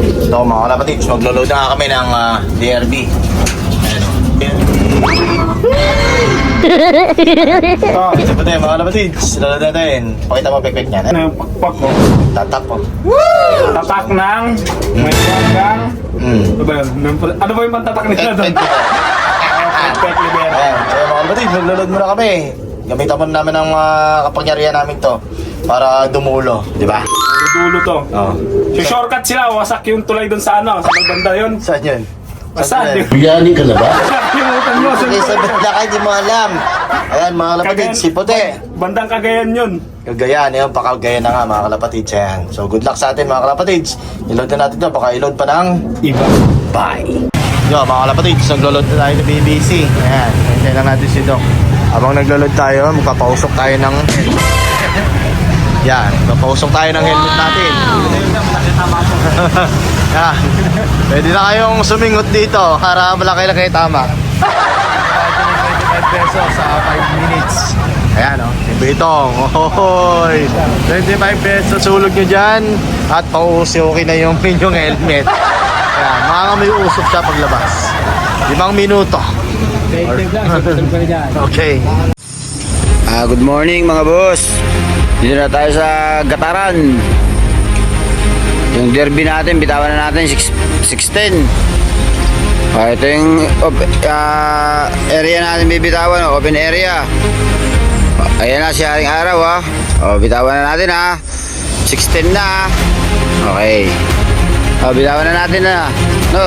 Ito mga kalapatids, maglo-load na kami ng DRB. Ayan o, DRB. Isa pa tayo mga kalapatids, load natin. Pakita mo pek-pek niyan. Ano yung pakpak mo? Tatak po. Tatak ng may hanggang ano ba yun? Ano ba yung pantatak nila doon? Pek libera. Ayan, so mga kalapatids, maglo-load muna kami. Gamitan mo namin ang kapangyarihan namin to para dumulo, di ba? Dulo to. Oo. So shortcut sila, wasak yung tulay doon sa ano, sa banda yun. Saan yun? Saan yun? Biyani ka na ba? Kalimutan mo. Okay, sa banda ka, hindi mo alam. Ayan mga kalapatids, si Puti. Bandang Cagayan yun. Kagayan, yun, pakagayan na nga mga kalapatids. Ayan. So good luck sa atin mga kalapatids. I-load na natin to, baka i-load pa ng Iba. bye. Yo mga kalapatids, naglo-load na tayo ng BBC. Ayan, hintay lang natin si Doc. Habang naglo-load tayo, magpapausok tayo ng yan, magpapausok tayo ng helmet natin. Yan. Pwede na kayong sumingot dito para malaki-laki tama. 25 pesos sa 5 minutes. Ayan o, si Bitong. Ohoy, 25 pesos sulog nyo dyan at pausukin na yung inyong helmet. Ayan, makakami usok siya paglabas. 5 minuto. Okay. Good morning mga boss. Dito na tayo sa Gataran. Yung derby natin, bitawan na natin 610. Ito yung area natin bibitawan, open area. Ayan na si Haring Araw bitawan na natin 610 na. Okay. Bitawan na natin na. No,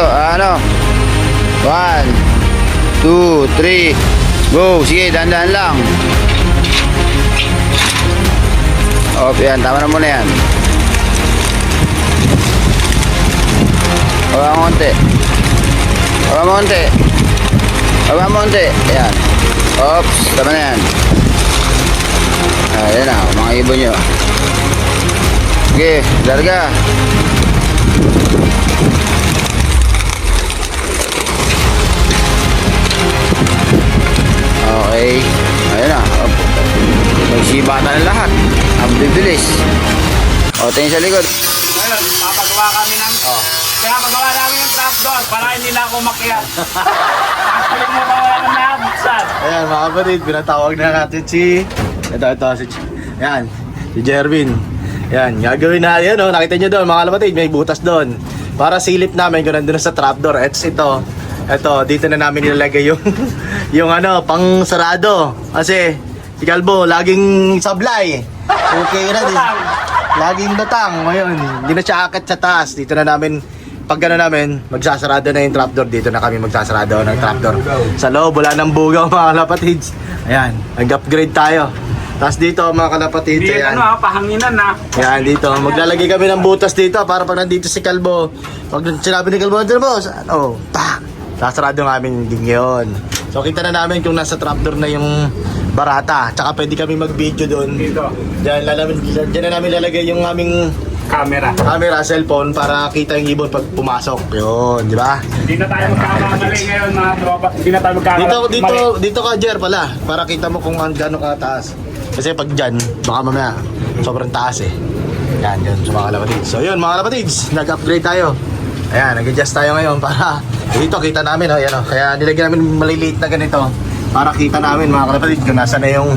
1, 2, 3. Go, sige, dahan-dahan lang. Yan, tama na muna yan. Baba mo konti. Yan. Oops, tama na yan. Ayan na, mga ibon nyo. Sige, larga. Okay, ayan na. Magsibata na lahat. Ang bibilis. Tingin sa likod. Ngayon, papagawa kami ng... Kaya pagawa namin yung trapdoor para hindi na ako makiyak. Actually mo ba wala kang nakabuksan? Ayan mga kapatid, pinatawag na natin si si Jervin. Ayan, gagawin na yan nakita nyo doon mga kapatid, may butas doon. Para silip namin kung nandun sa trapdoor. Ito, dito na namin nilalagay yung yung pang sarado. Kasi si Calvo laging sablay. Okay na din. Laging datang ngayon. Hindi na siya akit sa taas. Dito na namin pag gano'n namin, magsasarado na yung trapdoor. Dito na kami magsasarado ng trapdoor. Sa loob, wala ng bugaw mga kalapatids. Ayan, nag-upgrade tayo. Tapos dito mga kalapatids, Hindi ayan. pahanginan Ayan, dito. Maglalagay kami ng butas dito para pag nandito si Calvo. Pag sinabi ni Calvo, boss, sasarado namin din yun. So kita na namin kung nasa trapdoor na yung barata. Tsaka pwede kami mag-video doon. Dito. Diyan na namin lalagay yung aming Camera, cellphone para kita yung ibon pag pumasok. Yun, di ba? Hindi na tayo magkakamali ngayon mga tropa. Hindi na tayo magkakamali. Dito ka, Jer, pala. Para kita mo kung gaano kataas. Kasi pag dyan, baka mamaya, sobrang taas Yan, yun, sa mga kalapatids. So yun, mga kalapatids, nag-upgrade tayo. Ayan, nag-adjust tayo ngayon para dito kita namin, Kaya nilagyan namin maliliit na ganito para kita namin, mga kalapatids, kung nasa na yung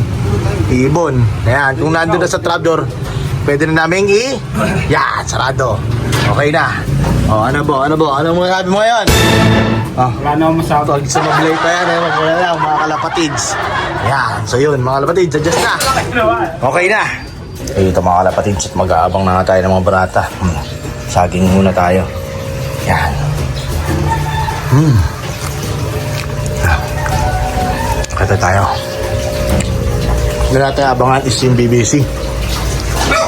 ibon. Ayan, kung nandun na sa trapdoor, pwede na namin sarado. Okay na. Ano mo sabi mo ngayon? Wala na akong masabi. Pag sumablay pa yan, wala lang mga kalapatids. Ayan, so yun mga kalapatids, adjust na. Okay na. Ito mga kalapatids, mag-aabang na nga tayo ng mga barata. Saging muna tayo. Yan. Kata tayo. Na natin abangan is yung BBC.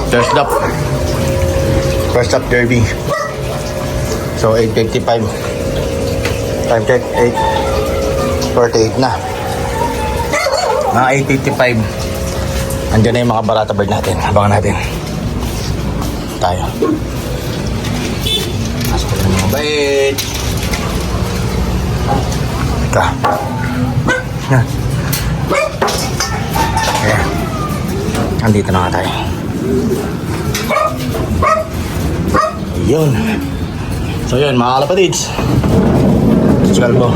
First up derby. So 8:55. Time check 8:48 na. Mga 8:55. Andiyan na yung mga barata bird natin. Abangan natin. Tayo. Pasok na mga bait. Ika. Yan. Ayan. Andito na nga tayo. Yun. So yun, mga kalapatids. Kalbo.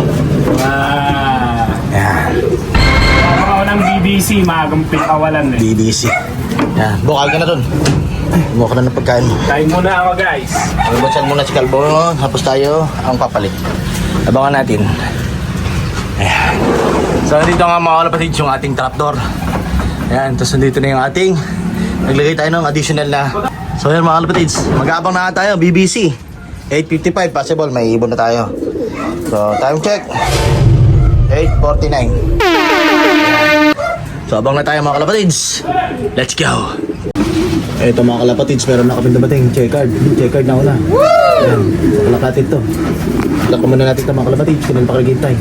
Yan. Ako ng BBC, magang pinakawalan eh. BBC. Yan. Bukal ka na dun. Kumuha ka na ng pagkain mo. Kain muna ako guys. Magbutsan muna si Kalbo. Tapos tayo ang papalit. Abangan natin. Ayan. So nandito nga mga kalapatids yung ating trapdoor. Ayan. Tapos nandito na yung ating naglagay tayo ng additional na. So yan mga kalapatids. Mag-aabang na tayo. BBC. 8:55. Possible. May ibon na tayo. So time check. 8:49. So abang na tayo mga kalapatids. Let's go. Ito mga kalapatids, meron na kami dumating. Check card na una. Ayan, kalapatid to. Lako muna natin ito mga kalapatids. Kailan pa kagintay.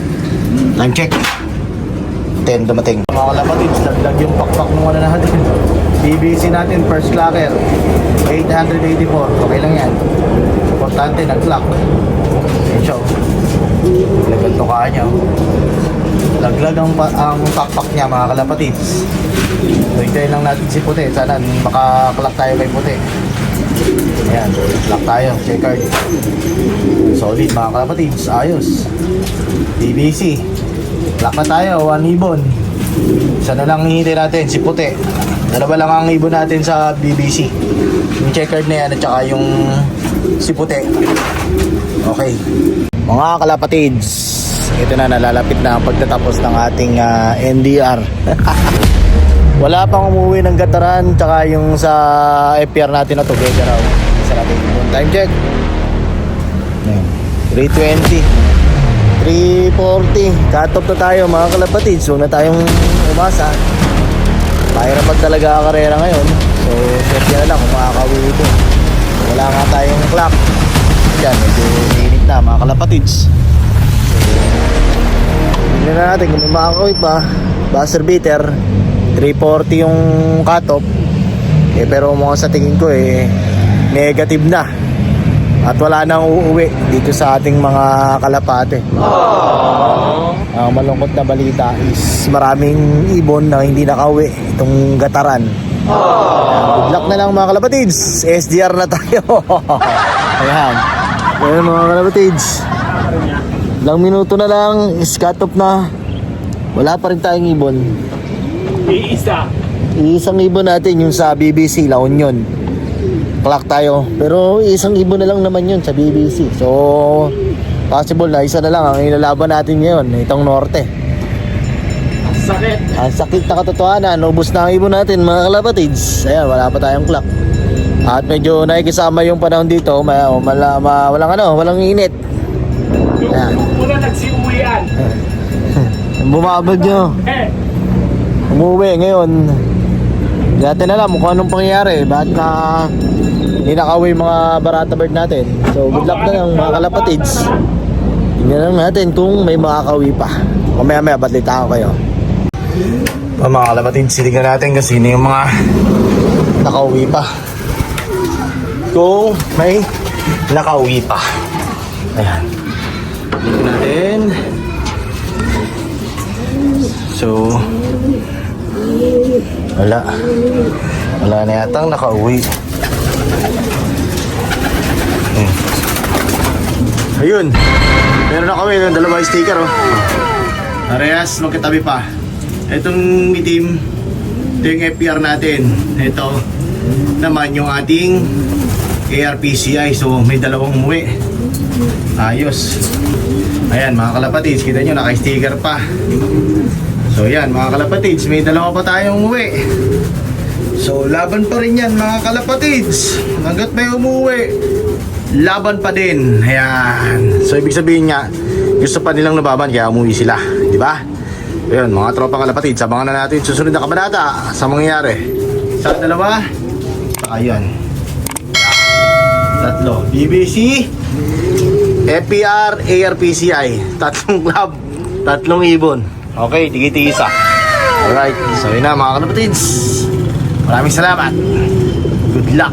Time check. 10 dumating. Mga kalapatids, dagdag yung pakpak nung ano natin. BBC natin, first clocker. 884. Okay lang yan. Importante, nag-clock. Ayan siya. Lagyan to kanya. Laglag ang pakpak niya mga kalapatids. So hintayin lang natin si Puti. Sana makaklak tayo kay Puti. Ayan, klak tayo. Check card. Solid mga kalapatids. Ayos. BBC. Klak na tayo. 1 ibon. Isa na lang hihintay natin si Puti. Dalawa lang ang ibon natin sa BBC. Yung check card na yan at saka yung si Puti. Okay. Mga kalapatids, ito na, nalalapit na ang pagtatapos ng ating NDR. Wala pang umuwi ng Gataran, tsaka yung sa FPR natin na together raw. Isa natin yung time check. 3:20, 3:40. Cut off na tayo mga kalapatids. Huwag na tayong umasa. Mahirap pag talaga ang karera ngayon. So, safety na lang kung makakauwi ito. Wala nga tayong clock. Yan, medyo init na mga kalapatids. Tingnan na natin kung may makakawin pa. Buzzer beater 3:40 yung cut-off. Pero mukhang sa tingin ko negative na. At wala nang uuwi dito sa ating mga kalapate. Ang malungkot na balita is maraming ibon na hindi nakauwi itong Gataran. Good luck na lang mga kalapatids. SDR na tayo. Ayan. Ayan mga kalapatids. Ilang minuto na lang, is cut off na. Wala pa rin tayong ibon. Isang ibon natin yung sa BBC, La Union. Clock tayo. Pero isang ibon na lang naman yun sa BBC. So, possible na isa na lang ang ilalaban natin ngayon, itong Norte. Sakit. Ang sakit na katotohanan, ubos na ang ibon natin mga kalapatids. Ayan, wala pa tayong clock. At medyo nakikisama yung panahon dito, walang init. Ayan. Muna nagsiuwian. Bumabag nyo. Umuwi ngayon. Hindi natin alam kung anong pangyayari. Bakit na hindi nakauwi mga barata bird natin. So good luck na lang mga kalapatids. Tingnan lang natin kung may makakauwi pa. Mamaya balita ko kayo. Mga kalapatids, tingnan natin kung sino yung mga nakauwi pa. Kung may nakauwi pa. Ayan. Tingnan natin. So wala na yatang nakauwi. Ayun, meron na kami ng dalawang sticker Parehas magkatabi pa. Itong itim, ito yung FPR natin. Ito naman yung ating ARPCI. So may dalawang umuwi. Ayos. Ayan mga kalapatids, kita nyo naka-sticker pa. So yan mga kalapatids, may dalawa pa tayong umuwi. So laban pa rin yan mga kalapatids. Hanggat may umuwi, laban pa din. Ayan. So ibig sabihin nga, gusto pa nilang lababan kaya umuwi sila, di ba? Ayun mga tropang kalapatids, abangan na natin susunod na kabanata sa mangyayari. Sa dalawa, ayun. Tatlo, BBC, FPR, ARPCI. Tatlong club, tatlong ibon. Okay, tigi-tigisa. Alright, so yun na mga kalapatids. Maraming salamat. Good luck.